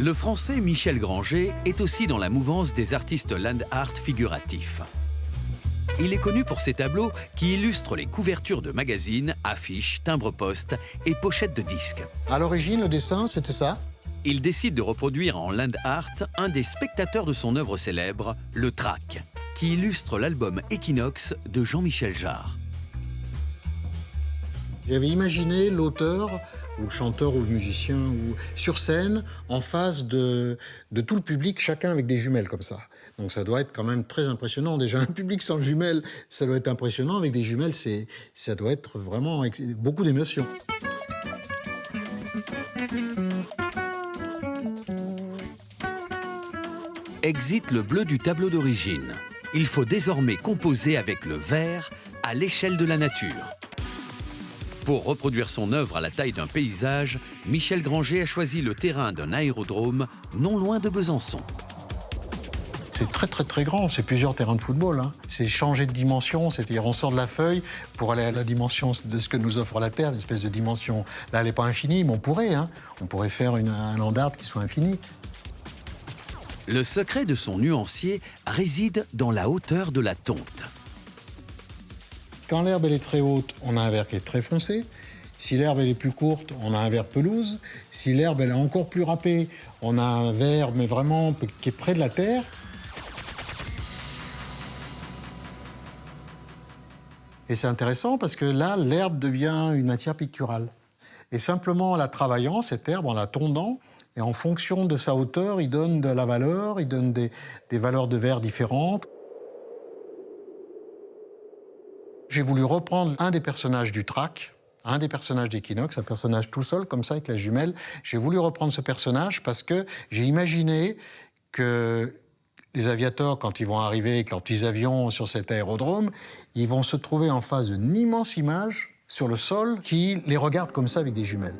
Le Français Michel Granger est aussi dans la mouvance des artistes land art figuratifs. Il est connu pour ses tableaux qui illustrent les couvertures de magazines, affiches, timbres-poste et pochettes de disques. À l'origine, le dessin, c'était ça. Il décide de reproduire en land art un des spectateurs de son œuvre célèbre, le Trac, qui illustre l'album Equinox de Jean-Michel Jarre. J'avais imaginé l'auteur, ou le chanteur, ou le musicien, ou sur scène, en face de tout le public, chacun avec des jumelles comme ça. Donc ça doit être quand même très impressionnant. Déjà, un public sans jumelles, ça doit être impressionnant. Avec des jumelles, ça doit être vraiment beaucoup d'émotions. Exit le bleu du tableau d'origine. Il faut désormais composer avec le vert à l'échelle de la nature. Pour reproduire son œuvre à la taille d'un paysage, Michel Granger a choisi le terrain d'un aérodrome non loin de Besançon. C'est très grand, c'est plusieurs terrains de football. Hein. C'est changer de dimension, c'est-à-dire on sort de la feuille pour aller à la dimension de ce que nous offre la Terre, une espèce de dimension. Là, elle n'est pas infinie, mais on pourrait. Hein. On pourrait faire un land art qui soit infini. Le secret de son nuancier réside dans la hauteur de la tonte. Quand l'herbe elle est très haute, on a un vert qui est très foncé. Si l'herbe elle est plus courte, on a un vert pelouse. Si l'herbe elle est encore plus râpée, on a un vert mais vraiment qui est près de la terre. Et c'est intéressant parce que là, l'herbe devient une matière picturale. Et simplement en la travaillant, cette herbe, en la tondant, et en fonction de sa hauteur, il donne de la valeur, il donne des valeurs de vert différentes. J'ai voulu reprendre un des personnages du Trac, un des personnages d'Equinox, un personnage tout seul, comme ça, avec la jumelle. J'ai voulu reprendre ce personnage parce que j'ai imaginé que les aviateurs, quand ils vont arriver avec leurs petits avions sur cet aérodrome, ils vont se trouver en face d'une immense image sur le sol qui les regarde comme ça avec des jumelles.